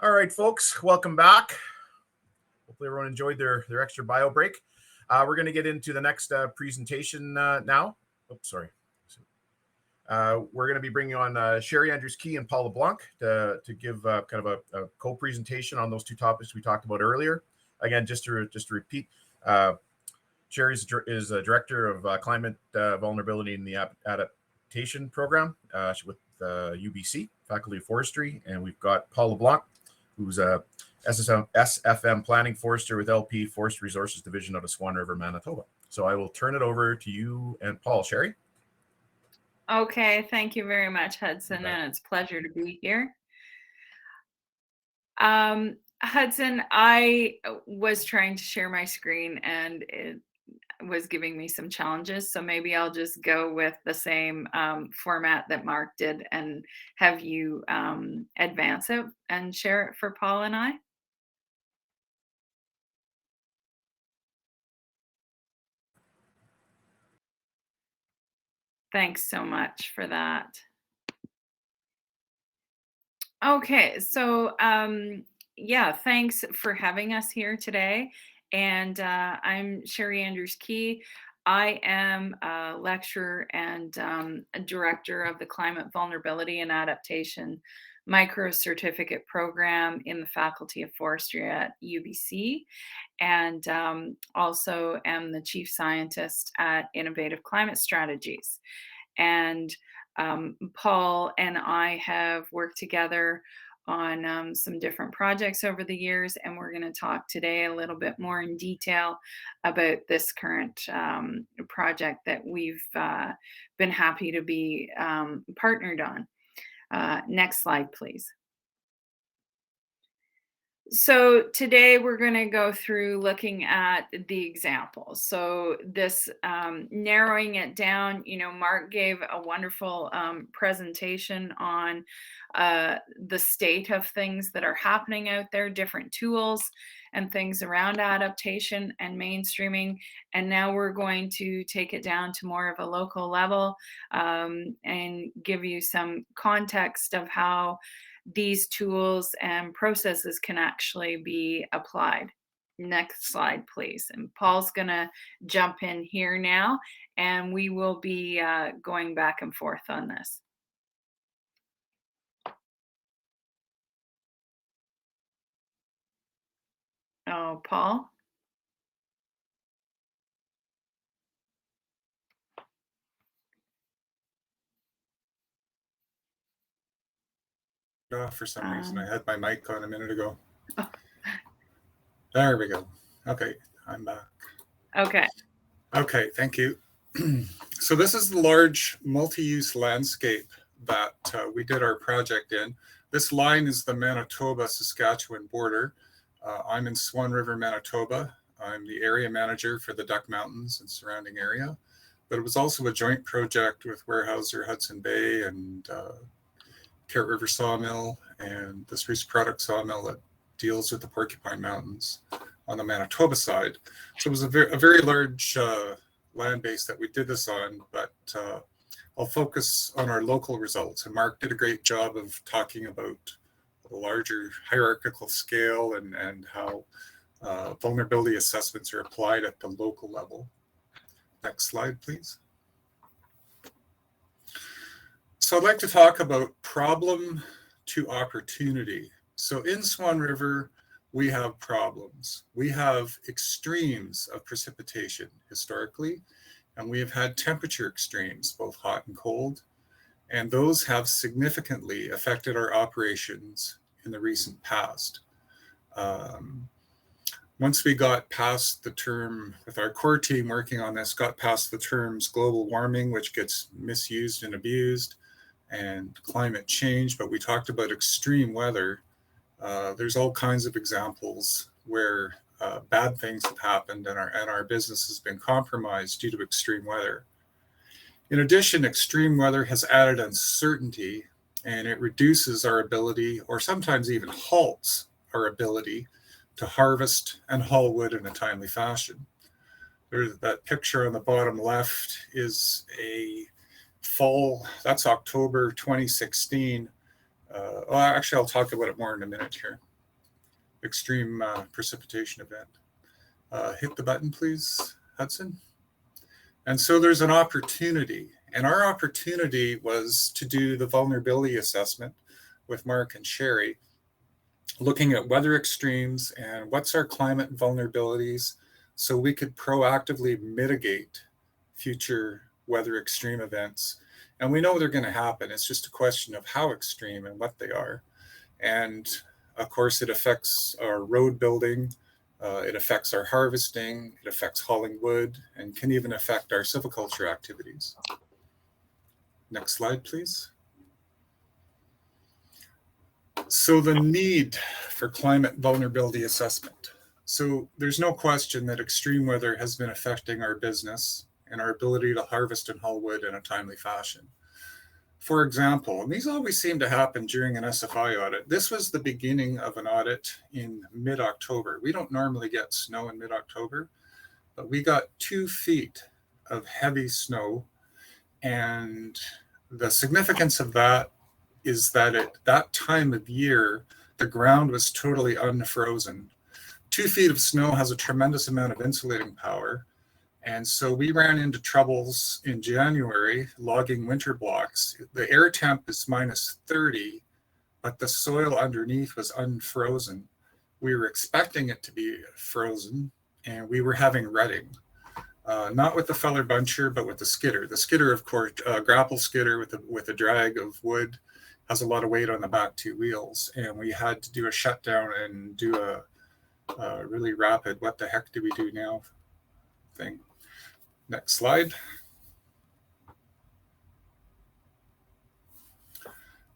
All right, folks, welcome back. Hopefully everyone enjoyed their extra bio break. We're going to get into the next presentation now. Oops, sorry. We're going to be bringing on Sheri Andrews-Key and Paul LeBlanc to give kind of a co-presentation on those two topics we talked about earlier. Again, just to repeat, Sheri is a director of climate vulnerability in the adaptation program with UBC, Faculty of Forestry, and we've got Paul LeBlanc, who's a SFM planning forester with LP Forest Resources Division out of Swan River, Manitoba. So I will turn it over to you and Paul. Sheri? Okay, thank you very much, Hudson, and it's a pleasure to be here. Hudson, I was trying to share my screen and it was giving me some challenges, so maybe I'll just go with the same format that Mark did and have you advance it and share it for Paul and I. Thanks so much for that. Okay, so yeah, thanks for having us here today. And I'm Sheri Andrews-Key. I am a lecturer and a director of the Climate Vulnerability and Adaptation Micro Certificate Program in the Faculty of Forestry at UBC, and also am the chief scientist at Innovative Climate Strategies. And Paul and I have worked together on some different projects over the years, and we're going to talk today a little bit more in detail about this current project that we've been happy to be partnered on. Next slide, please. So today we're going to go through looking at the examples. So this narrowing it down, Mark gave a wonderful presentation on the state of things that are happening out there, different tools and things around adaptation and mainstreaming. And now we're going to take it down to more of a local level and give you some context of how these tools and processes can actually be applied. Next slide, please. And Paul's going to jump in here now, and we will be going back and forth on this. Oh, Paul? Off for some reason. I had my mic on a minute ago. Oh. There we go. Okay, I'm back. Okay, thank you. So this is the large multi-use landscape that we did our project in. This line is the Manitoba-Saskatchewan border. I'm in Swan River, Manitoba. I'm the area manager for the Duck Mountains and surrounding area, but it was also a joint project with Weyerhaeuser Hudson Bay and Carrot River Sawmill and the Spruce Product Sawmill that deals with the Porcupine Mountains on the Manitoba side. So it was a very large land base that we did this on, but I'll focus on our local results. And Mark did a great job of talking about the larger hierarchical scale and how vulnerability assessments are applied at the local level. Next slide, please. So I'd like to talk about problem to opportunity. So in Swan River, we have problems. We have extremes of precipitation historically, and we have had temperature extremes, both hot and cold, and those have significantly affected our operations in the recent past. Once we got past the term, with our core team working on this, got past the terms global warming, which gets misused and abused, and climate change, but we talked about extreme weather. There's all kinds of examples where bad things have happened and our business has been compromised due to extreme weather. In addition, extreme weather has added uncertainty, and it reduces our ability, or sometimes even halts our ability, to harvest and haul wood in a timely fashion. That picture on the bottom left is a fall, that's October 2016. Actually, I'll talk about it more in a minute here. extreme precipitation event. Hit the button, please, Hudson. And so there's an opportunity. And our opportunity was to do the vulnerability assessment with Mark and Sheri, looking at weather extremes and what's our climate vulnerabilities so we could proactively mitigate future weather extreme events. And we know they're going to happen. It's just a question of how extreme and what they are. And of course, it affects our road building, it affects our harvesting, it affects hauling wood, and can even affect our silviculture activities. Next slide, please. So the need for climate vulnerability assessment. So there's no question that extreme weather has been affecting our business and our ability to harvest and haul wood in a timely fashion. For example, and these always seem to happen during an SFI audit. This was the beginning of an audit in mid-October. We don't normally get snow in mid-October, but we got 2 feet of heavy snow. And the significance of that is that at that time of year, the ground was totally unfrozen. 2 feet of snow has a tremendous amount of insulating power. And so we ran into troubles in January logging winter blocks. The air temp is -30, but the soil underneath was unfrozen. We were expecting it to be frozen, and we were having rutting. Not with the feller buncher, but with the skidder. The skidder, of course, grapple skidder with a drag of wood, has a lot of weight on the back 2 wheels. And we had to do a shutdown and do a really rapid, what the heck do we do now thing. Next slide.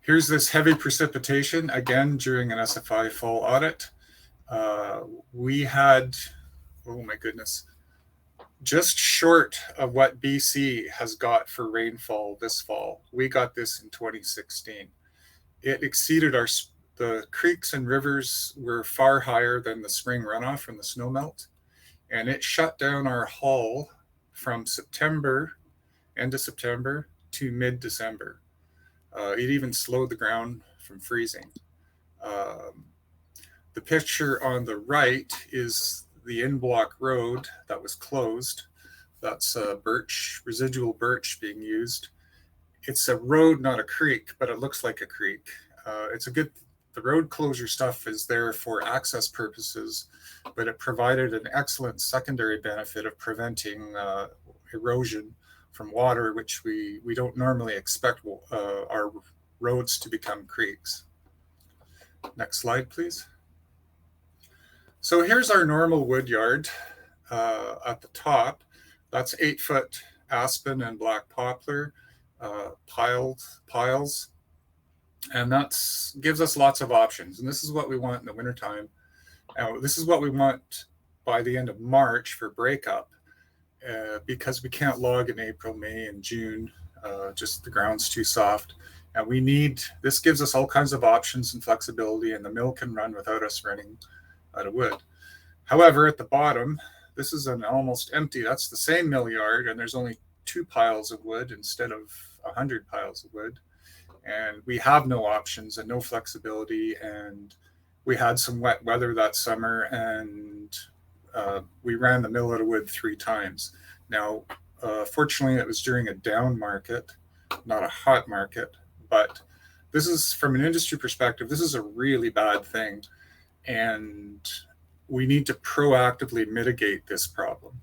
Here's this heavy precipitation, again, during an SFI fall audit. We had, oh my goodness, just short of what BC has got for rainfall this fall. We got this in 2016. It exceeded the creeks and rivers were far higher than the spring runoff from the snowmelt, and it shut down our haul from end of September to mid-December. It even slowed the ground from freezing. The picture on the right is the in-block road that was closed. That's residual birch being used. It's a road, not a creek, but it looks like a creek. The road closure stuff is there for access purposes, but it provided an excellent secondary benefit of preventing erosion from water, which we don't normally expect our roads to become creeks. Next slide, please. So here's our normal wood yard at the top. That's 8-foot aspen and black poplar piles. And that gives us lots of options. And this is what we want in the wintertime. This is what we want by the end of March for breakup, because we can't log in April, May, and June. Just the ground's too soft. And this gives us all kinds of options and flexibility, and the mill can run without us running out of wood. However, at the bottom, this is an almost empty, that's the same mill yard, and there's only 2 piles of wood instead of 100 piles of wood. And we have no options and no flexibility. And we had some wet weather that summer, and we ran the mill out of wood 3 times. Now, fortunately, it was during a down market, not a hot market. But this is, from an industry perspective, this is a really bad thing. And we need to proactively mitigate this problem.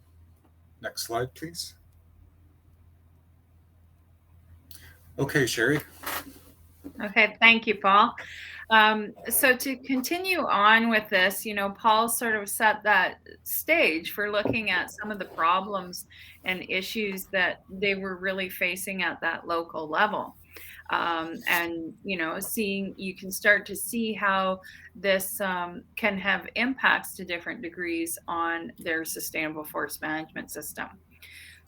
Next slide, please. Okay, Sheri. Okay, thank you, Paul. So to continue on with this, Paul sort of set that stage for looking at some of the problems and issues that they were really facing at that local level. And, you can start to see how this can have impacts to different degrees on their sustainable forest management system.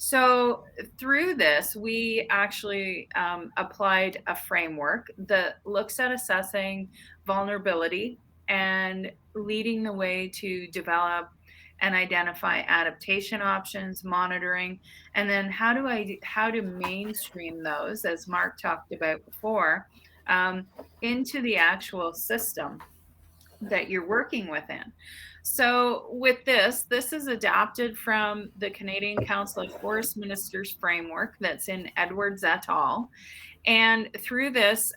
So through this, we actually applied a framework that looks at assessing vulnerability and leading the way to develop and identify adaptation options, monitoring, and then how to mainstream those, as Mark talked about before, into the actual system. that you're working within. So with this is adapted from the Canadian Council of Forest Ministers framework that's in Edwards et al. And through this,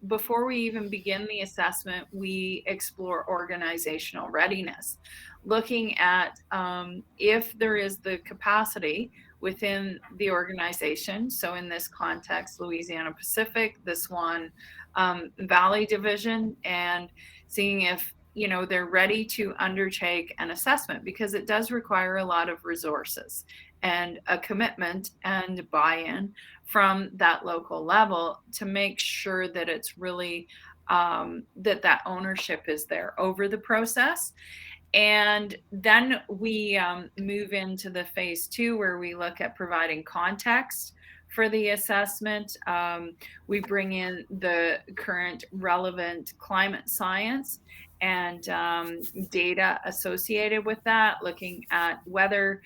before we even begin the assessment, we explore organizational readiness, looking at if there is the capacity within the organization. So in this context, Louisiana-Pacific, the Swan Valley Division, and seeing if they're ready to undertake an assessment, because it does require a lot of resources and a commitment and buy-in from that local level to make sure that it's really that ownership is there over the process. And then we move into the phase 2, where we look at providing context for the assessment. We bring in the current relevant climate science and data associated with that, looking at weather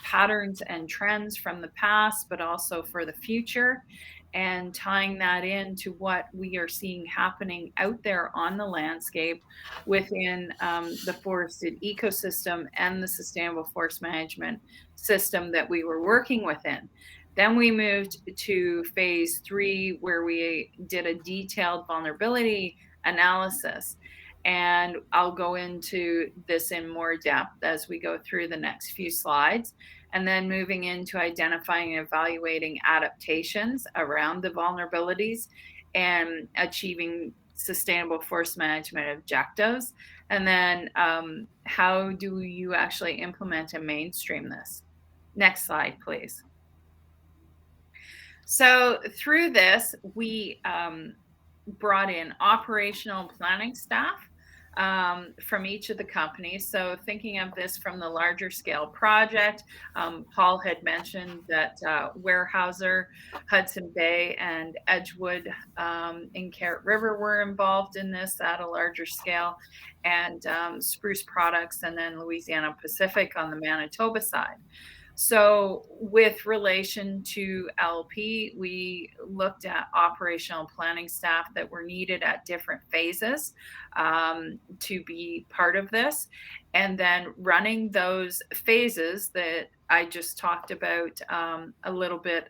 patterns and trends from the past, but also for the future, and tying that into what we are seeing happening out there on the landscape within the forested ecosystem and the sustainable forest management system that we were working within. Then we moved to phase 3, where we did a detailed vulnerability analysis. And I'll go into this in more depth as we go through the next few slides. And then moving into identifying and evaluating adaptations around the vulnerabilities and achieving sustainable forest management objectives. And then how do you actually implement and mainstream this? Next slide, please. So through this, we brought in operational planning staff from each of the companies. So thinking of this from the larger scale project, Paul had mentioned that Weyerhaeuser, Hudson Bay, and Edgewood in Carrot River were involved in this at a larger scale, and Spruce Products, and then Louisiana-Pacific on the Manitoba side. So with relation to LP, we looked at operational planning staff that were needed at different phases to be part of this. And then running those phases that I just talked about a little bit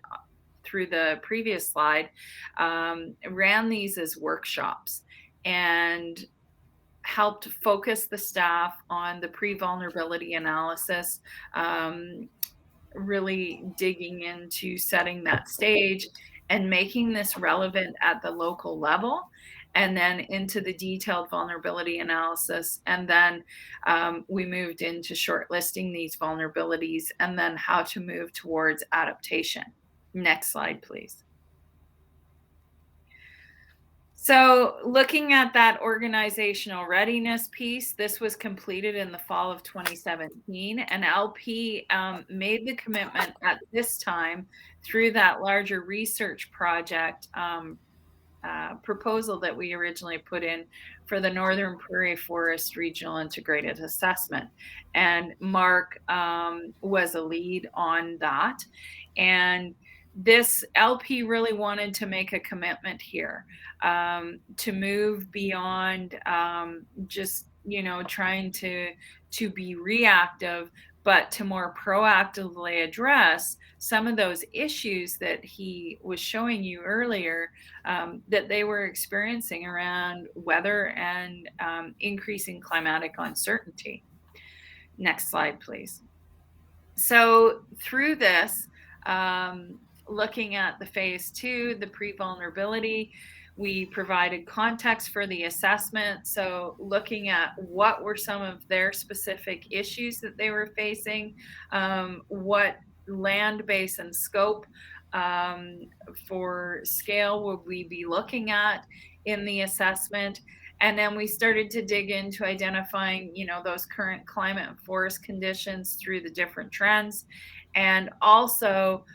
through the previous slide, ran these as workshops and helped focus the staff on the pre-vulnerability analysis, really digging into setting that stage and making this relevant at the local level, and then into the detailed vulnerability analysis. And then we moved into shortlisting these vulnerabilities and then how to move towards adaptation. Next slide, please. So looking at that organizational readiness piece, this was completed in the fall of 2017, and LP made the commitment at this time through that larger research project proposal that we originally put in for the Northern Prairie Forest Regional Integrated Assessment. And Mark was a lead on that. And this LP really wanted to make a commitment here to move beyond just, trying to be reactive, but to more proactively address some of those issues that he was showing you earlier that they were experiencing around weather and increasing climatic uncertainty. Next slide, please. So through this, looking at the phase 2, the pre-vulnerability, we provided context for the assessment. So looking at what were some of their specific issues that they were facing, what land base and scope for scale would we be looking at in the assessment. And then we started to dig into identifying, those current climate and forest conditions through the different trends. And also,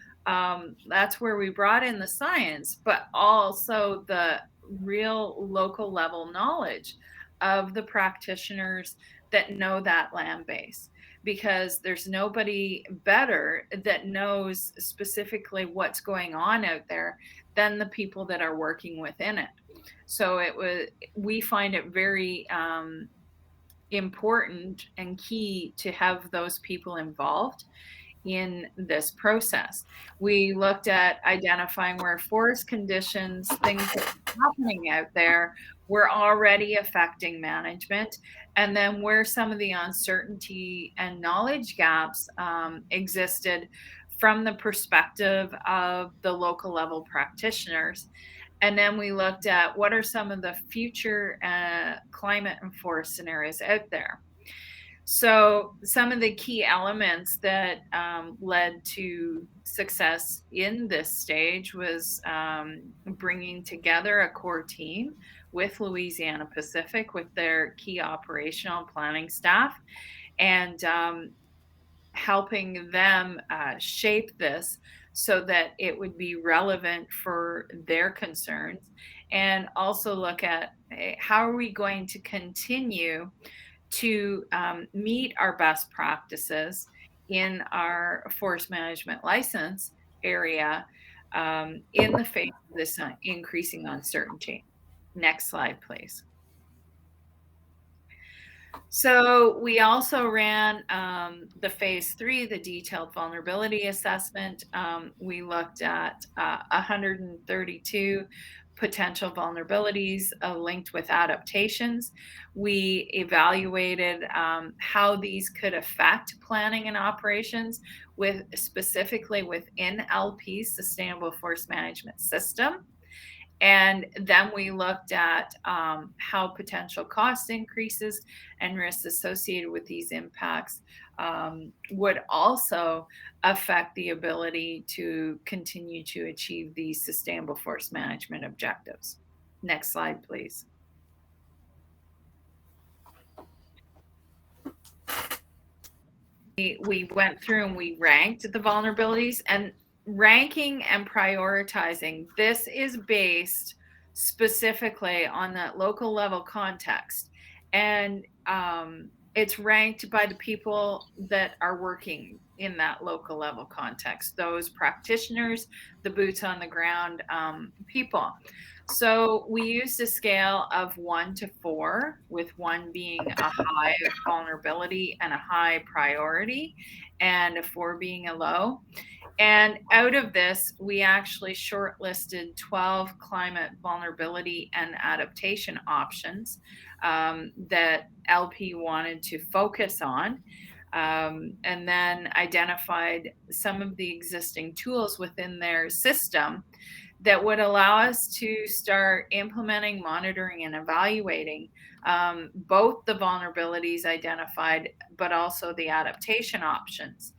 that's where we brought in the science, but also the real local level knowledge of the practitioners that know that land base, because there's nobody better that knows specifically what's going on out there than the people that are working within it. So we find it very important and key to have those people involved in this process. We looked at identifying where forest conditions, things that are happening out there, were already affecting management, and then where some of the uncertainty and knowledge gaps existed from the perspective of the local level practitioners. And then we looked at what are some of the future climate and forest scenarios out there. So some of the key elements that led to success in this stage was bringing together a core team with Louisiana-Pacific, with their key operational planning staff, and helping them shape this so that it would be relevant for their concerns, and also look at how are we going to continue to meet our best practices in our forest management license area in the face of this increasing uncertainty. Next slide, please. So we also ran the phase 3, the detailed vulnerability assessment. We looked at 132 potential vulnerabilities linked with adaptations. We evaluated how these could affect planning and operations, specifically within LP's Sustainable Forest Management System. And then we looked at how potential cost increases and risks associated with these impacts would also affect the ability to continue to achieve these sustainable forest management objectives. Next slide, please. We went through and we ranked the vulnerabilities, and ranking and prioritizing, this is based specifically on that local level context, and it's ranked by the people that are working in that local level context, those practitioners, the boots on the ground people. So we used a scale of 1 to 4, with 1 being a high vulnerability and a high priority, and a 4 being a low. And out of this, we actually shortlisted 12 climate vulnerability and adaptation options that LP wanted to focus on, and then identified some of the existing tools within their system that would allow us to start implementing, monitoring, and evaluating both the vulnerabilities identified, but also the adaptation options.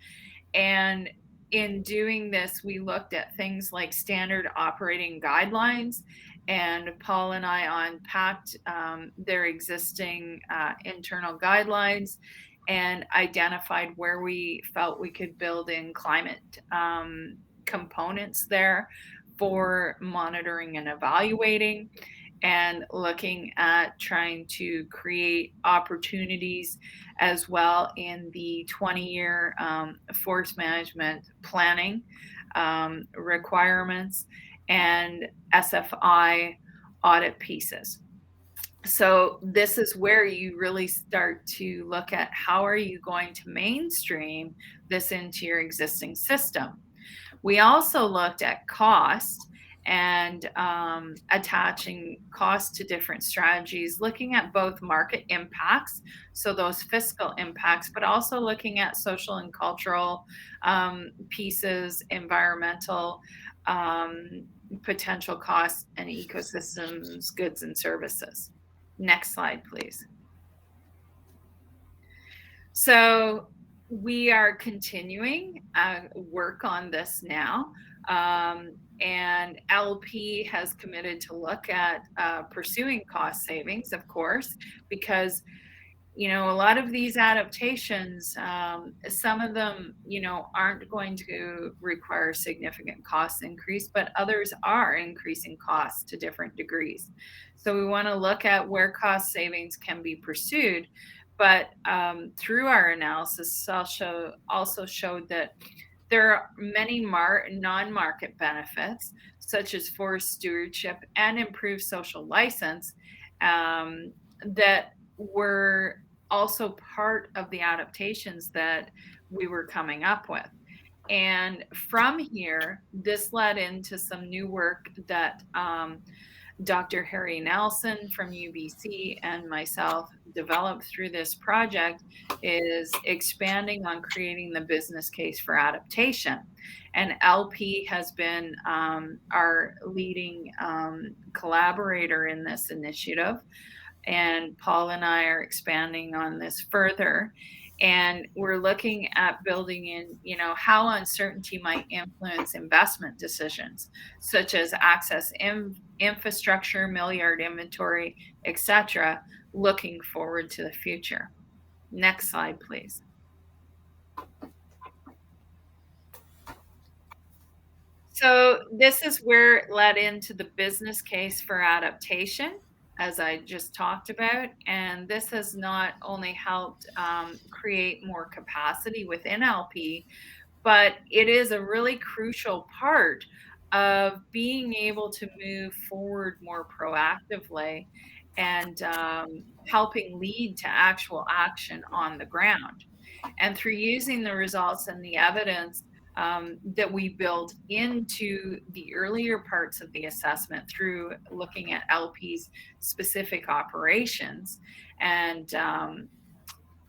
And in doing this, we looked at things like standard operating guidelines, and Paul and I unpacked their existing internal guidelines and identified where we felt we could build in climate components there for monitoring and evaluating, and looking at trying to create opportunities as well in the 20-year forest management planning requirements and SFI audit pieces. So this is where you really start to look at how are you going to mainstream this into your existing system. We also looked at cost and attaching cost to different strategies, looking at both market impacts, so those fiscal impacts, but also looking at social and cultural pieces, environmental potential costs, and ecosystems, goods, and services. Next slide, please. So we are continuing work on this now, and LP has committed to look at pursuing cost savings, of course, because a lot of these adaptations, some of them aren't going to require significant cost increase, but others are increasing costs to different degrees. So we want to look at where cost savings can be pursued. But through our analysis, also showed that there are many non-market benefits. such as forest stewardship and improved social license, that were also part of the adaptations that we were coming up with. And from here, this led into some new work that Dr. Harry Nelson from UBC and myself developed through this project, is expanding on creating the business case for adaptation. And LP has been our leading collaborator in this initiative. And Paul and I are expanding on this further. And we're looking at building in, how uncertainty might influence investment decisions, such as access infrastructure, milliard inventory, etc., looking forward to the future. Next slide, please. So this is where it led into the business case for adaptation, as I just talked about. And this has not only helped create more capacity within LP, but it is a really crucial part of being able to move forward more proactively and helping lead to actual action on the ground. And through using the results and the evidence that we built into the earlier parts of the assessment through looking at LP's specific operations and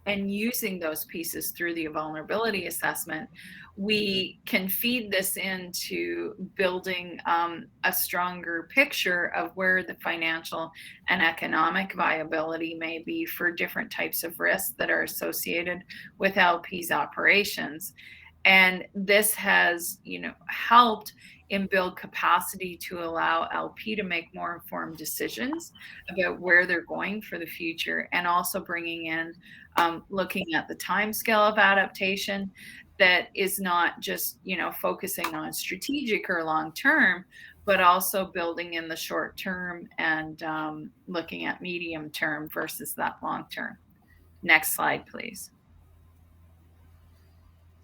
using those pieces through the vulnerability assessment, we can feed this into building a stronger picture of where the financial and economic viability may be for different types of risks that are associated with LP's operations. And this has, helped in build capacity to allow LP to make more informed decisions about where they're going for the future, and also bringing in looking at the time scale of adaptation that is not just, focusing on strategic or long term, but also building in the short term and looking at medium term versus that long term. Next slide, please.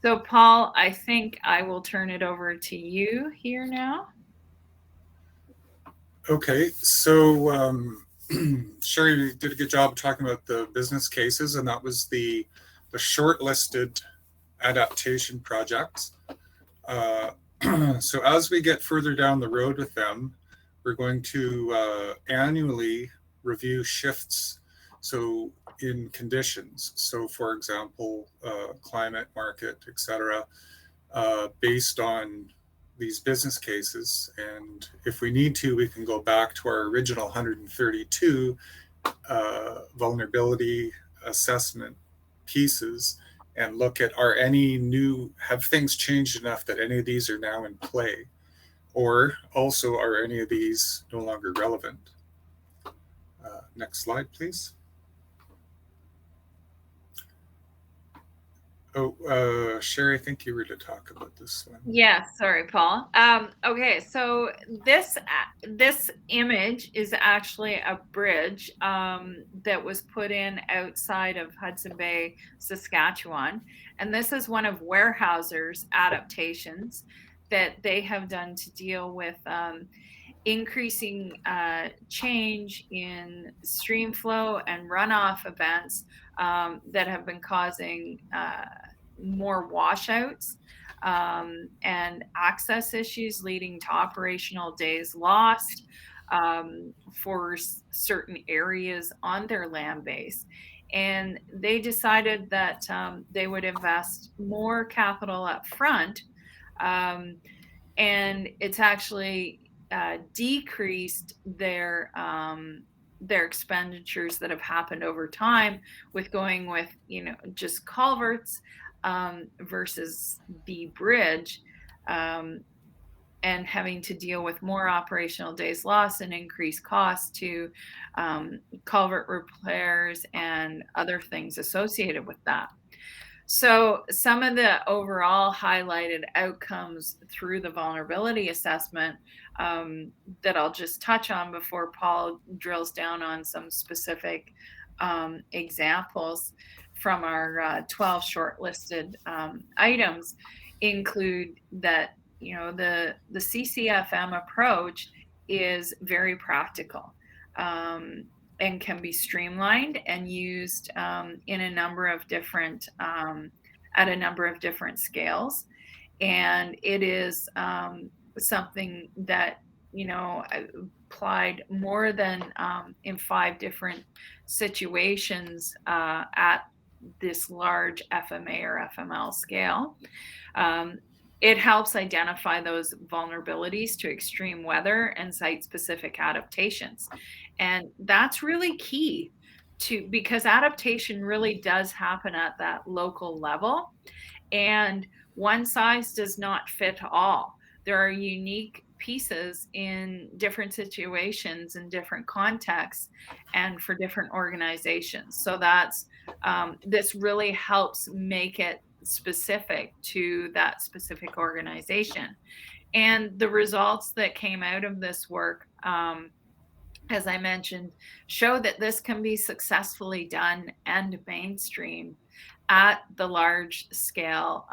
So Paul, I think I will turn it over to you here now. Okay, so Sheri did a good job talking about the business cases, and that was the shortlisted adaptation projects. So as we get further down the road with them, we're going to annually review shifts. So in conditions, so for example, climate, market, etc., based on these business cases. And if we need to, we can go back to our original 132 vulnerability assessment pieces and look at, have things changed enough that any of these are now in play, or also are any of these no longer relevant? Next slide, please. Oh, Sheri, I think you were to talk about this one. Yeah, sorry, Paul. Okay, so this image is actually a bridge that was put in outside of Hudson Bay, Saskatchewan. And this is one of Weyerhaeuser's adaptations that they have done to deal with increasing change in stream flow and runoff events that have been causing more washouts and access issues, leading to operational days lost for certain areas on their land base. And they decided that they would invest more capital up front, and it's actually decreased their expenditures that have happened over time with going with, just culverts versus the bridge, and having to deal with more operational days lost and increased costs to culvert repairs and other things associated with that. So some of the overall highlighted outcomes through the vulnerability assessment that I'll just touch on before Paul drills down on some specific examples from our 12 shortlisted items include that the CCFM approach is very practical, and can be streamlined and used in a number of different at a number of different scales. And it is something that applied more than in 5 different situations at this large FMA or FML scale. It helps identify those vulnerabilities to extreme weather and site-specific adaptations. And that's really key because adaptation really does happen at that local level. And one size does not fit all. There are unique pieces in different situations and different contexts and for different organizations. So that's this really helps make it specific to that specific organization. And the results that came out of this work, as I mentioned, show that this can be successfully done and mainstream at the large scale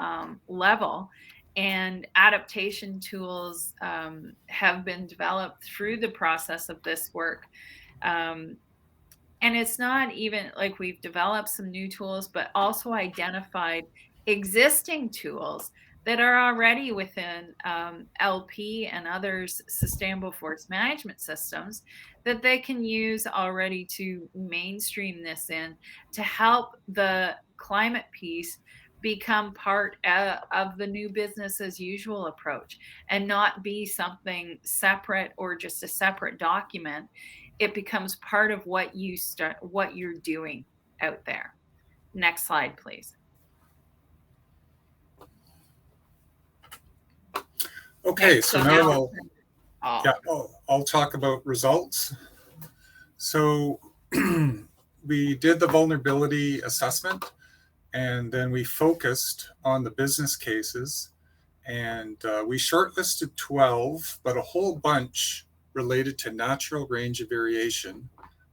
level. And adaptation tools have been developed through the process of this work. And it's not even like we've developed some new tools, but also identified existing tools that are already within LP and others sustainable forest management systems that they can use already to mainstream this in to help the climate piece become part of the new business as usual approach and not be something separate or just a separate document. It becomes part of what you're doing out there. Next slide, please. Okay, so now I'll talk about results. So we did the vulnerability assessment, and then we focused on the business cases, and we shortlisted 12, but a whole bunch related to natural range of variation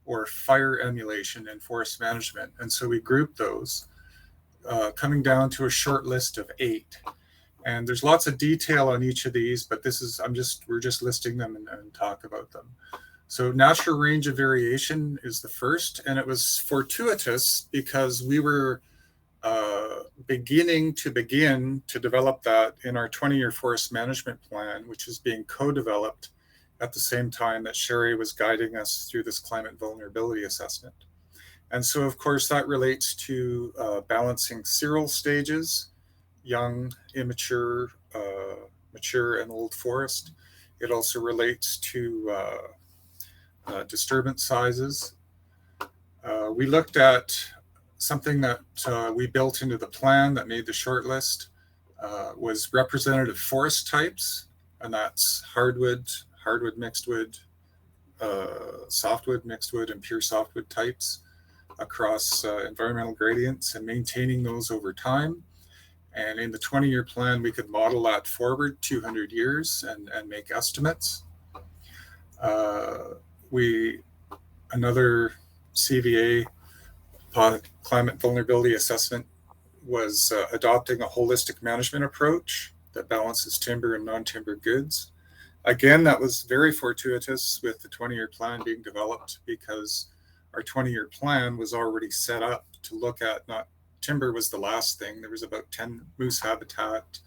or fire emulation and forest management. And so we grouped those, coming down to a short list of 8. And there's lots of detail on each of these, but we're just listing them and talk about them. So natural range of variation is the first, and it was fortuitous because we were begin to develop that in our 20-year forest management plan, which is being co-developed at the same time that Sheri was guiding us through this climate vulnerability assessment. And so, of course, that relates to balancing seral stages, young, immature, mature, and old forest. It also relates to disturbance sizes. We looked at something that we built into the plan that made the short list, was representative forest types, and that's hardwood mixed wood, softwood mixed wood, and pure softwood types across environmental gradients, and maintaining those over time. And in the 20-year plan, we could model that forward 200 years and make estimates. Another CVA climate vulnerability assessment was adopting a holistic management approach that balances timber and non-timber goods. Again, that was very fortuitous with the 20-year plan being developed because our 20-year plan was already set up to look at timber was the last thing. There was about 10 moose habitat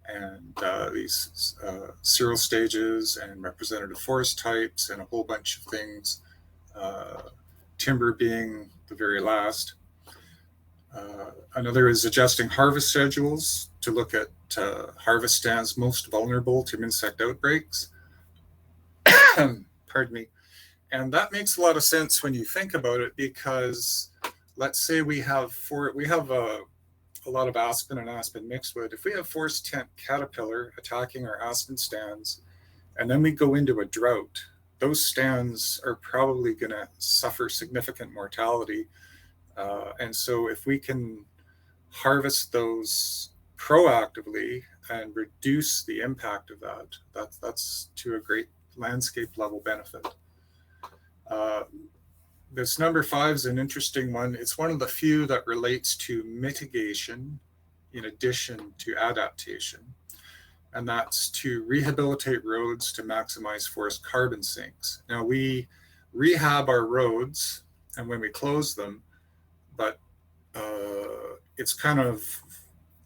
and these seral stages and representative forest types and a whole bunch of things, timber being the very last. Another is adjusting harvest schedules to look at harvest stands most vulnerable to insect outbreaks. Pardon me. And that makes a lot of sense when you think about it, because let's say we have a lot of aspen and aspen mixedwood. If we have forest tent caterpillar attacking our aspen stands, and then we go into a drought, those stands are probably going to suffer significant mortality. And so if we can harvest those proactively and reduce the impact of that's to a great landscape level benefit. This number 5 is an interesting one. It's one of the few that relates to mitigation in addition to adaptation. and that's to rehabilitate roads to maximize forest carbon sinks. Now, we rehab our roads, and when we close them, but it's kind of,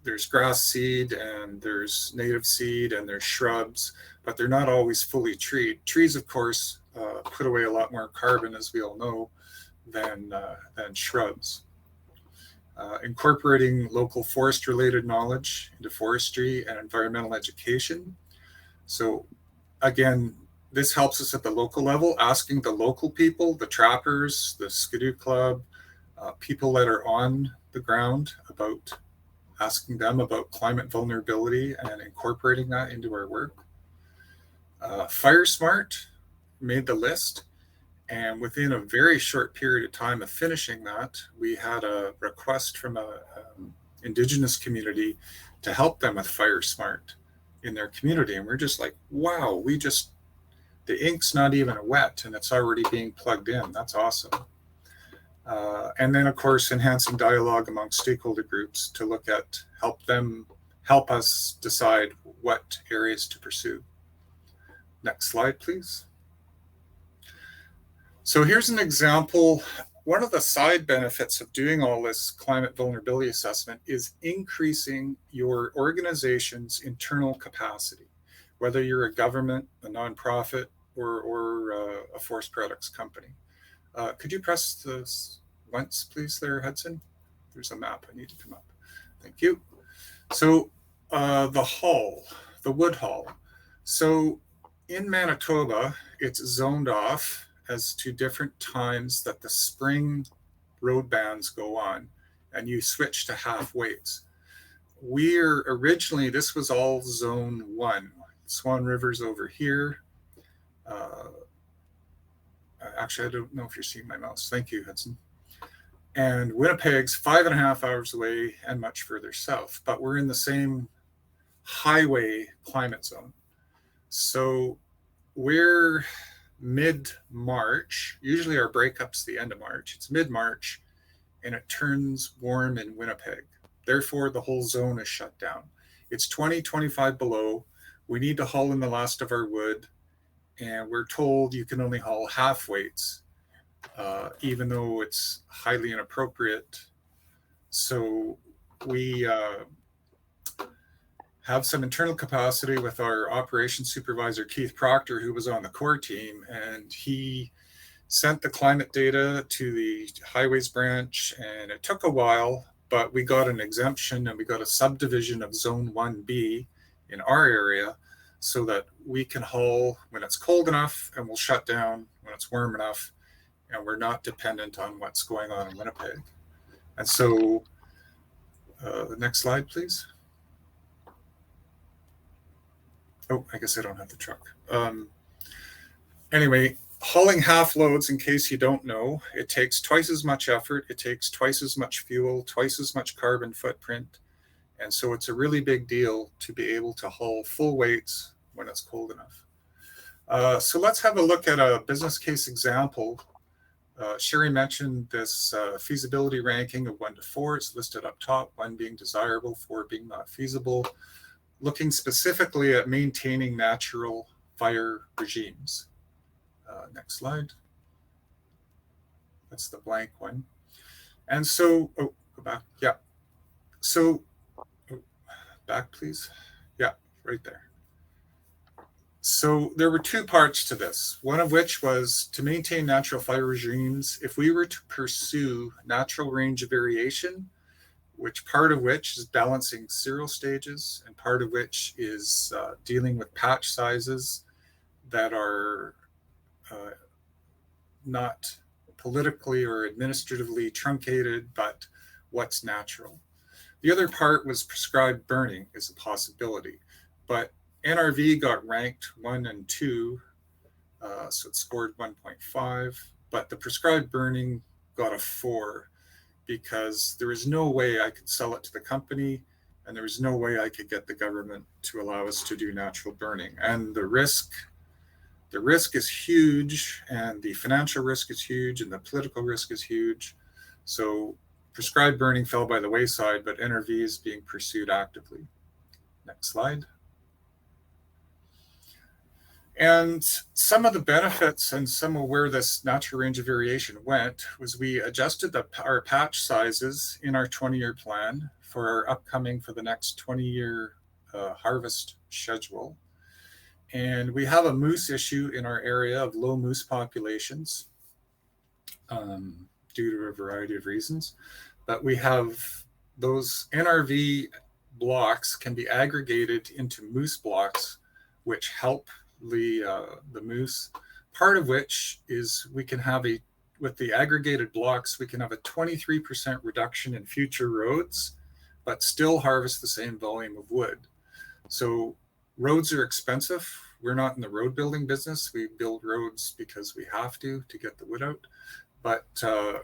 there's grass seed and there's native seed and there's shrubs, but they're not always fully treed. Trees, of course, put away a lot more carbon, as we all know, than shrubs. Incorporating local forest-related knowledge into forestry and environmental education. So again, this helps us at the local level, asking the local people, the trappers, the Skidoo Club, people that are on the ground, about asking them about climate vulnerability and incorporating that into our work. Fire Smart made the list, and within a very short period of time of finishing that, we had a request from a Indigenous community to help them with Fire Smart in their community. And we're just like, wow, the ink's not even wet and it's already being plugged in. That's awesome. And then, of course, enhancing dialogue among stakeholder groups to look at, help us decide what areas to pursue. Next slide, please. So here's an example. One of the side benefits of doing all this climate vulnerability assessment is increasing your organization's internal capacity, whether you're a government, a nonprofit, or a forest products company. Could you press this once, please, there, Hudson? There's a map I need to come up. Thank you. So the wood haul. So in Manitoba, it's zoned off as to different times that the spring road bans go on, and you switch to half weights. This was all zone 1. Swan River's over here. Actually, I don't know if you're seeing my mouse. Thank you, Hudson. And Winnipeg's 5.5 hours away and much further south, but we're in the same highway climate zone. So we're mid-March. Usually our breakup's the end of March. It's mid-March, and it turns warm in Winnipeg. Therefore, the whole zone is shut down. It's 20, 25 below. We need to haul in the last of our wood, and we're told you can only haul half weights, even though it's highly inappropriate. So we have some internal capacity with our operations supervisor, Keith Proctor, who was on the core team, and he sent the climate data to the highways branch, and it took a while, but we got an exemption and we got a subdivision of zone 1B in our area so that we can haul when it's cold enough, and we'll shut down when it's warm enough, and we're not dependent on what's going on in Winnipeg. And so the next slide, please. Oh, I guess I don't have the truck. Anyway, hauling half loads, in case you don't know, it takes twice as much effort, it takes twice as much fuel, twice as much carbon footprint. And so it's a really big deal to be able to haul full weights when it's cold enough. So let's have a look at a business case example. Sheri mentioned this feasibility ranking of 1 to 4. It's listed up top, 1 being desirable, 4 being not feasible, looking specifically at maintaining natural fire regimes. Next slide. That's the blank one. And so, oh, go back. Yeah. So, back, please. Yeah, right there. So there were 2 parts to this, one of which was to maintain natural fire regimes. If we were to pursue natural range of variation, part of which is balancing cereal stages, and part of which is dealing with patch sizes that are not politically or administratively truncated, but what's natural. The other part was prescribed burning is a possibility, but NRV got ranked 1 and 2, so it scored 1.5, but the prescribed burning got a 4 because there is no way I could sell it to the company, and there was no way I could get the government to allow us to do natural burning. And the risk is huge, and the financial risk is huge, and the political risk is huge. So prescribed burning fell by the wayside, but NRV is being pursued actively. Next slide. And some of the benefits and some of where this natural range of variation went was we adjusted our patch sizes in our 20-year plan for the next 20-year harvest schedule. And we have a moose issue in our area of low moose populations due to a variety of reasons. But we have those NRV blocks can be aggregated into moose blocks, which help the moose. Part of which is we can have with the aggregated blocks, we can have a 23% reduction in future roads, but still harvest the same volume of wood. So roads are expensive. We're not in the road building business. We build roads because we have to get the wood out. But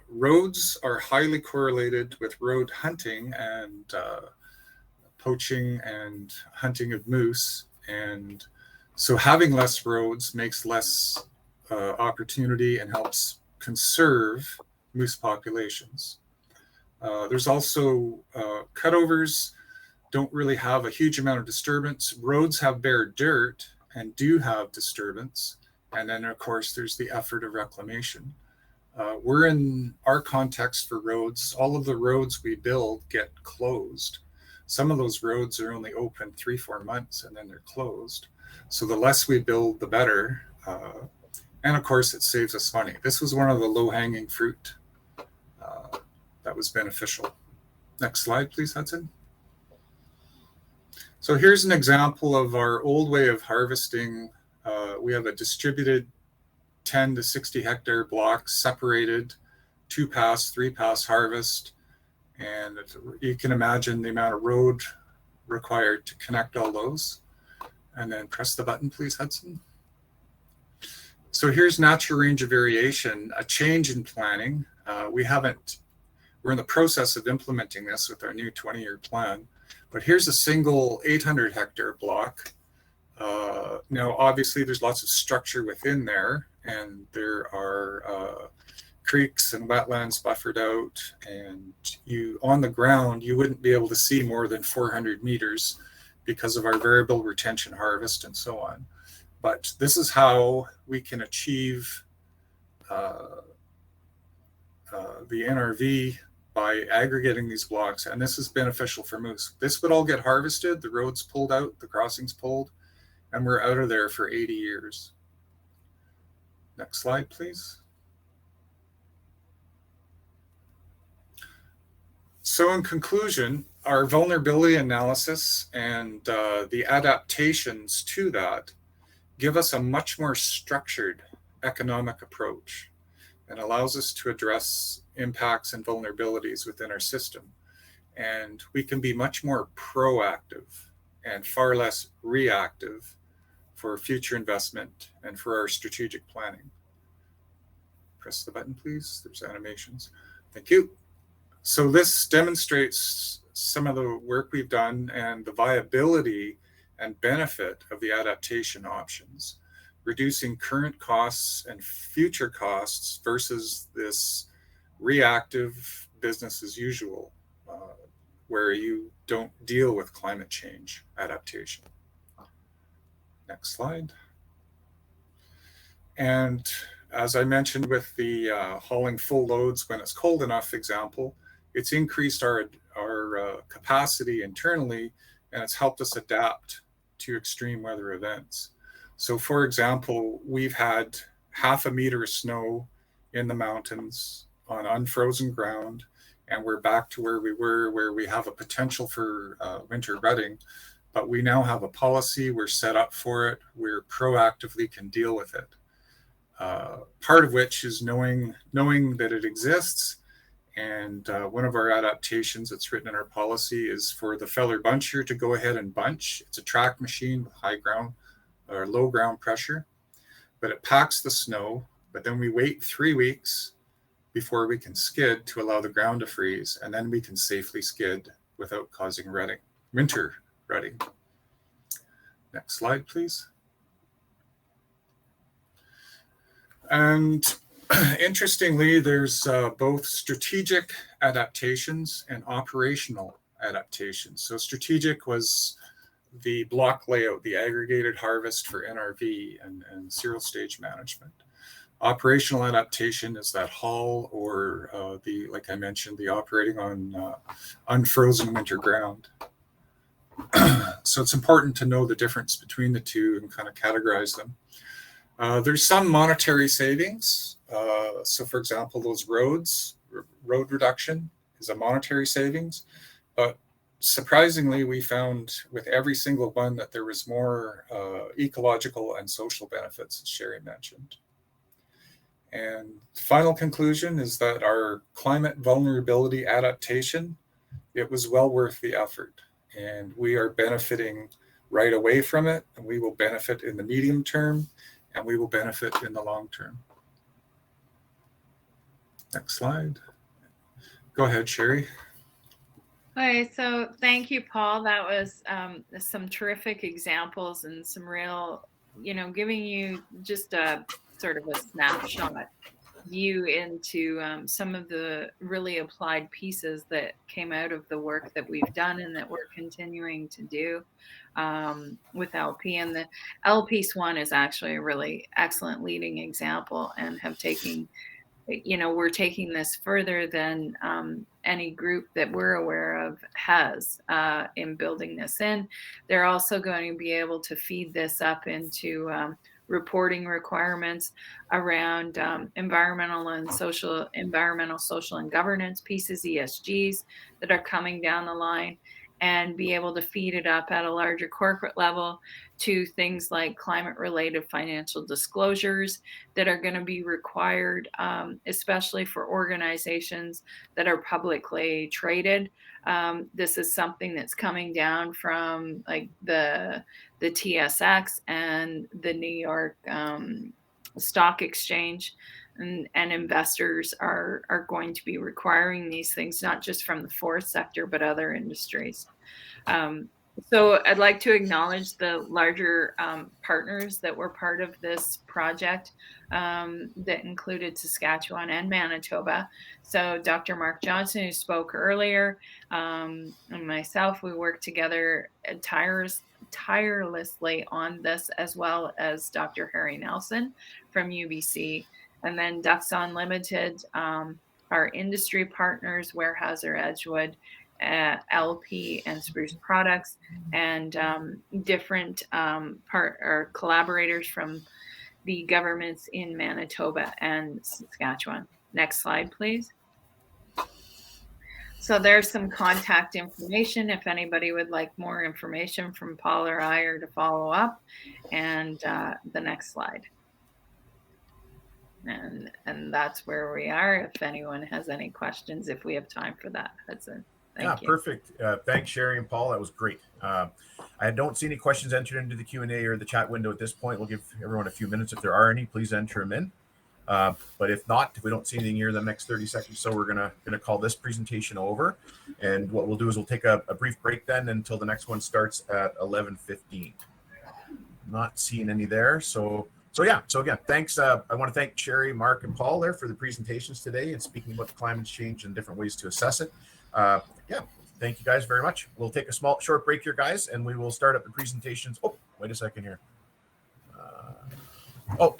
roads are highly correlated with road hunting and poaching and hunting of moose. And so having less roads makes less opportunity and helps conserve moose populations. There's also cutovers don't really have a huge amount of disturbance. Roads have bare dirt and do have disturbance. And then, of course, there's the effort of reclamation. We're in our context for roads. All of the roads we build get closed. Some of those roads are only open 3-4 months and then they're closed. So the less we build, the better. And of course, it saves us money. This was one of the low-hanging fruit that was beneficial. Next slide, please, Hudson. So here's an example of our old way of harvesting. We have a distributed 10 to 60 hectare blocks, separated 2-pass, 3-pass harvest. And you can imagine the amount of road required to connect all those. And then press the button, please, Hudson. So here's natural range of variation, a change in planning. We're in the process of implementing this with our new 20-year plan. But here's a single 800 hectare block. Now, obviously, there's lots of structure within there, and there are creeks and wetlands buffered out. And on the ground, you wouldn't be able to see more than 400 meters because of our variable retention harvest and so on. But this is how we can achieve the NRV by aggregating these blocks, and this is beneficial for moose. This would all get harvested, the roads pulled out, the crossings pulled, and we're out of there for 80 years. Next slide, please. So in conclusion, our vulnerability analysis and the adaptations to that give us a much more structured economic approach and allows us to address impacts and vulnerabilities within our system. And we can be much more proactive and far less reactive for future investment and for our strategic planning. Press the button, please. There's animations. Thank you. So this demonstrates some of the work we've done and the viability and benefit of the adaptation options, reducing current costs and future costs versus this reactive business as usual, where you don't deal with climate change adaptation. Next slide. And as I mentioned with the hauling full loads when it's cold enough example, it's increased our capacity internally, and it's helped us adapt to extreme weather events. So for example, we've had 0.5 meter of snow in the mountains on unfrozen ground, and we're back to where we were, where we have a potential for winter rutting, but we now have a policy, we're set up for it, we're proactively can deal with it. Part of which is knowing that it exists, and one of our adaptations that's written in our policy is for the feller buncher to go ahead and bunch. It's a track machine with high ground or low ground pressure, but it packs the snow, but then we wait 3 weeks before we can skid to allow the ground to freeze, and then we can safely skid without causing winter rutting. Next slide, please. And interestingly, there's both strategic adaptations and operational adaptations. So strategic was the block layout, the aggregated harvest for NRV and cereal stage management. Operational adaptation is that haul or like I mentioned, the operating on unfrozen winter ground. So it's important to know the difference between the two and kind of categorize them. There's some monetary savings. So for example, those road reduction is a monetary savings, but surprisingly, we found with every single one that there was more ecological and social benefits, as Sheri mentioned. And the final conclusion is that our climate vulnerability adaptation, it was well worth the effort. And we are benefiting right away from it, and we will benefit in the medium term, and we will benefit in the long term. Next slide. Go ahead, Sheri. Okay, so thank you, Paul. That was some terrific examples and some real, giving you just a sort of a snapshot view into some of the really applied pieces that came out of the work that we've done and that we're continuing to do with LP. And the L Piece 1 is actually a really excellent leading example, and have taken, we're taking this further than any group that we're aware of has in building this in. They're also going to be able to feed this up into reporting requirements around environmental, social, and governance pieces, ESGs, that are coming down the line, and be able to feed it up at a larger corporate level to things like climate-related financial disclosures that are going to be required, especially for organizations that are publicly traded. This is something that's coming down from like the TSX and the New York Stock Exchange, and investors are going to be requiring these things, not just from the forest sector, but other industries. So I'd like to acknowledge the larger partners that were part of this project that included Saskatchewan and Manitoba. So Dr. Mark Johnson, who spoke earlier, and myself, we worked together tirelessly on this, as well as Dr. Harry Nelson from UBC. And then Ducks Unlimited, our industry partners, Weyerhaeuser, Edgewood, LP, and Spruce Products, and different collaborators from the governments in Manitoba and Saskatchewan. Next slide, please. So there's some contact information if anybody would like more information from Paul or I, or to follow up. And the next slide. And that's where we are. If anyone has any questions, if we have time for that, Hudson. Thank you. Perfect. Thanks, Sheri and Paul. That was great. I don't see any questions entered into the Q&A or the chat window at this point. We'll give everyone a few minutes. If there are any, please enter them in. But if not, if we don't see anything here in the next 30 seconds, so we're gonna call this presentation over. And what we'll do is we'll take a brief break then until the next one starts at 11:15. Not seeing any there. So again, thanks. I want to thank Sheri, Mark, and Paul there for the presentations today and speaking about the climate change and different ways to assess it. Thank you guys very much. We'll take a short break here, guys, and we will start up the presentations. Oh, wait a second here.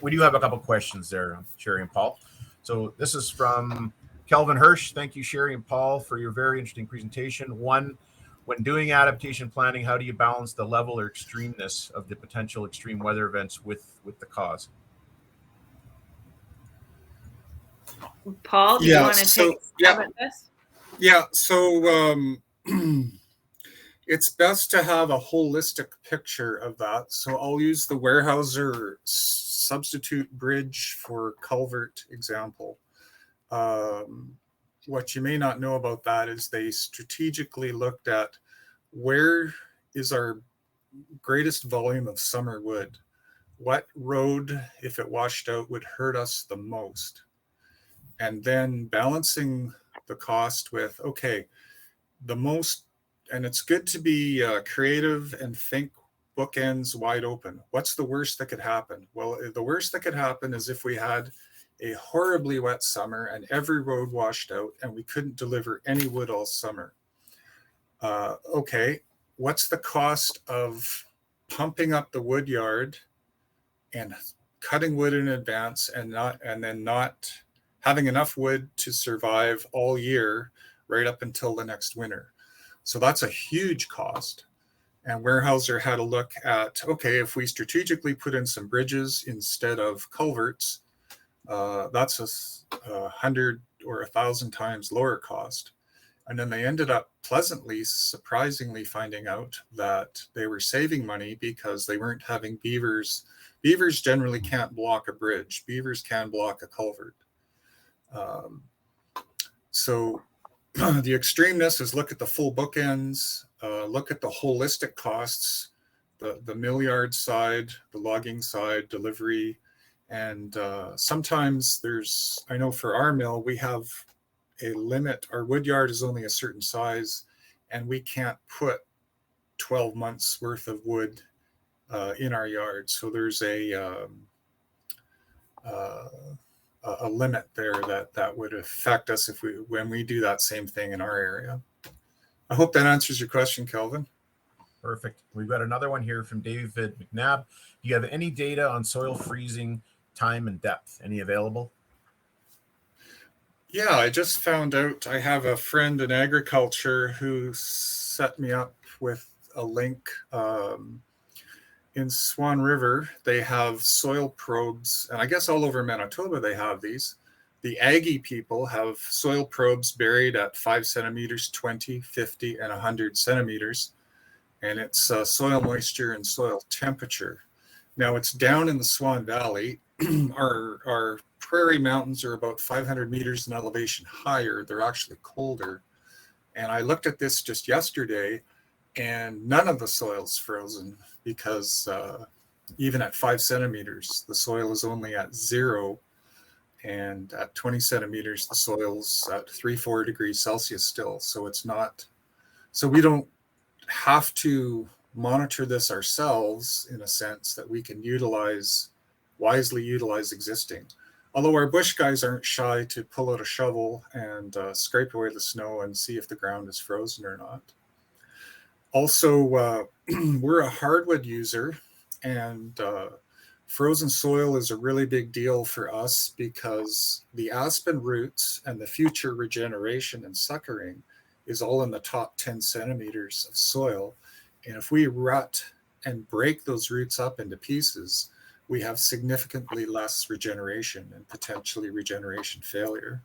We do have a couple questions there, Sheri and Paul. So this is from Kelvin Hirsch. Thank you, Sheri and Paul, for your very interesting presentation. One, when doing adaptation planning, how do you balance the level or extremeness of the potential extreme weather events with the cause? Paul, do you want to take a stab at this? Yeah, so it's best to have a holistic picture of that. So I'll use the Weyerhaeuser substitute bridge for culvert example. What you may not know about that is they strategically looked at where is our greatest volume of summer wood. What road, if it washed out, would hurt us the most? And then balancing the cost with, okay, the most, and it's good to be creative and think bookends wide open. What's the worst that could happen? Well, the worst that could happen is if we had a horribly wet summer and every road washed out and we couldn't deliver any wood all summer. Okay, what's the cost of pumping up the wood yard and cutting wood in advance and then not having enough wood to survive all year right up until the next winter. So that's a huge cost. And Weyerhaeuser had a look at, okay, if we strategically put in some bridges instead of culverts, that's 100 or 1,000 times lower cost. And then they ended up pleasantly, surprisingly finding out that they were saving money because they weren't having beavers. Beavers generally can't block a bridge. Beavers can block a culvert. So the extremeness is look at the full bookends, look at the holistic costs, the mill yard side, the logging side, delivery. And sometimes I know for our mill, we have a limit. Our wood yard is only a certain size, and we can't put 12 months worth of wood in our yard. So there's a limit there that would affect us when we do that same thing in our area. I hope that answers your question, Kelvin. Perfect. We've got another one here from David McNabb. Do you have any data on soil freezing time and depth? Any available? Yeah, I just found out. I have a friend in agriculture who set me up with a link. In Swan River, they have soil probes, and I guess all over Manitoba they have these. The Aggie people have soil probes buried at 5 centimeters, 20, 50, and 100 centimeters. And it's soil moisture and soil temperature. Now it's down in the Swan Valley. Our prairie mountains are about 500 meters in elevation higher. They're actually colder. And I looked at this just yesterday, and none of the soil's frozen because even at 5 centimeters, the soil is only at 0. And at 20 centimeters, the soil's at 3-4 degrees Celsius still. So it's not, so we don't have to monitor this ourselves in a sense that we can wisely utilize existing. Although our bush guys aren't shy to pull out a shovel and scrape away the snow and see if the ground is frozen or not. Also, we're a hardwood user, and frozen soil is a really big deal for us because the aspen roots and the future regeneration and suckering is all in the top 10 centimeters of soil. And if we rut and break those roots up into pieces, we have significantly less regeneration and potentially regeneration failure,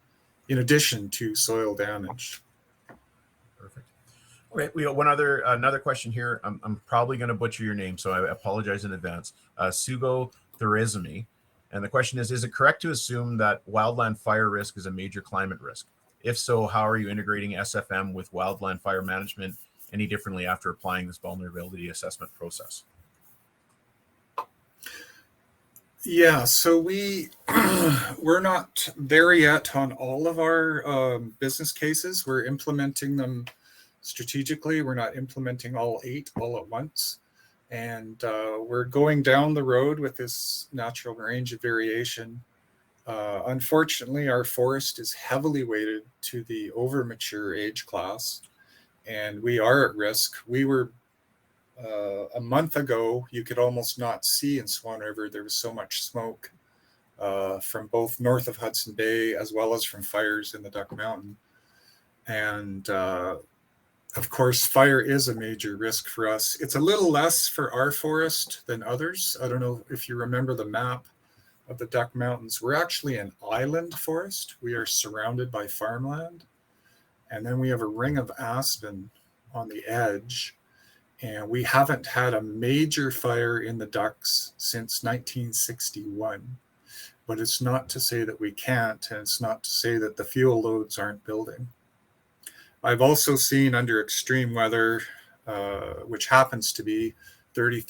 in addition to soil damage. Perfect. Okay, we got another question here. I'm probably going to butcher your name, so I apologize in advance. Sugo Thurizmi. And the question is it correct to assume that wildland fire risk is a major climate risk? If so, how are you integrating SFM with wildland fire management any differently after applying this vulnerability assessment process? Yeah, so we're not there yet on all of our business cases. We're implementing them strategically. We're not implementing all 8 all at once. And we're going down the road with this natural range of variation. Unfortunately, our forest is heavily weighted to the over-mature age class, and we are at risk. We were, a month ago, you could almost not see in Swan River. There was so much smoke from both north of Hudson Bay as well as from fires in the Duck Mountain. And of course, fire is a major risk for us. It's a little less for our forest than others. I don't know if you remember the map of the Duck Mountains. We're actually an island forest. We are surrounded by farmland. And then we have a ring of aspen on the edge. And we haven't had a major fire in the Ducks since 1961. But it's not to say that we can't, and it's not to say that the fuel loads aren't building. I've also seen under extreme weather, which happens to be 30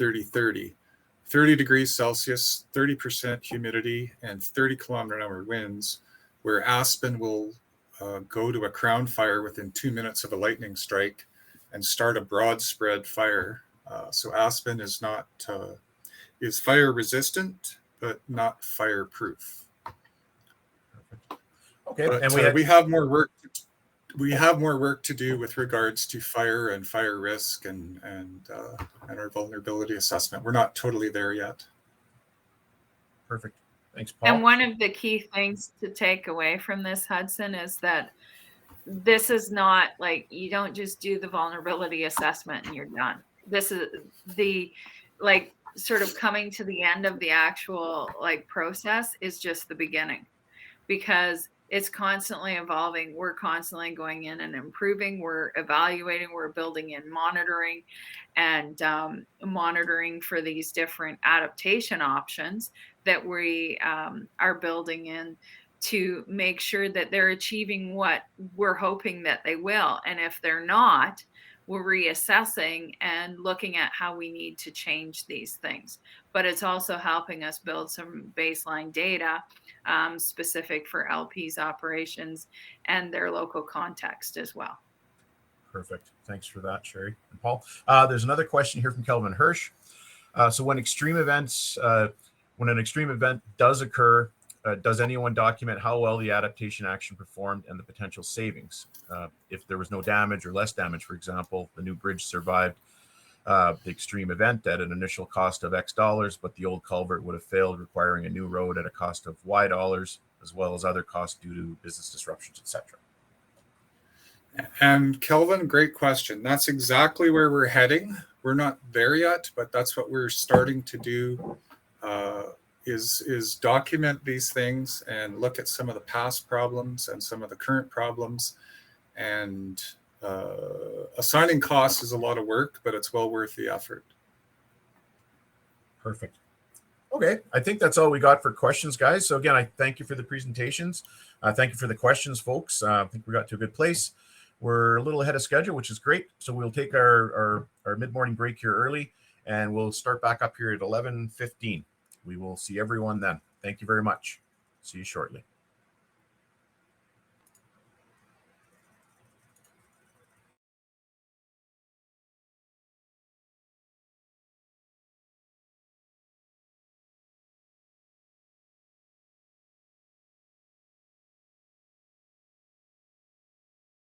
degrees Celsius, 30% humidity, and 30 kilometer an hour winds, where aspen will go to a crown fire within 2 minutes of a lightning strike and start a broad spread fire. So aspen is fire resistant, but not fireproof. Okay, But, and we have more work. we have more work to do with regards to fire and fire risk and our vulnerability assessment. We're not totally there yet. Perfect. Thanks, Paul. And one of the key things to take away from this, Hudson, is that this is not like you don't just do the vulnerability assessment and you're done. This is the like sort of coming to the end of the actual like process is just the beginning, because it's constantly evolving. We're constantly going in and improving. We're evaluating, we're building in monitoring and monitoring for these different adaptation options that we are building in to make sure that they're achieving what we're hoping that they will. And if they're not, we're reassessing and looking at how we need to change these things. But it's also helping us build some baseline data specific for LP's operations and their local context as well. Perfect. Thanks for that, Sheri and Paul. There's another question here from Kelvin Hirsch. So when an extreme event does occur, does anyone document how well the adaptation action performed and the potential savings? If there was no damage or less damage, for example, the new bridge survived the extreme event at an initial cost of X dollars, but the old culvert would have failed, requiring a new road at a cost of Y dollars, as well as other costs due to business disruptions, etc. And Kelvin, great question. That's exactly where we're heading. We're not there yet, but that's what we're starting to do. Is document these things and look at some of the past problems and some of the current problems. And assigning costs is a lot of work, but it's well worth the effort. Perfect. Okay, I think that's all we got for questions, guys. So again, I thank you for the presentations. Thank you for the questions, folks. I think we got to a good place. We're a little ahead of schedule, which is great. So we'll take our mid-morning break here early, and we'll start back up here at 11:15. We will see everyone then. Thank you very much. See you shortly.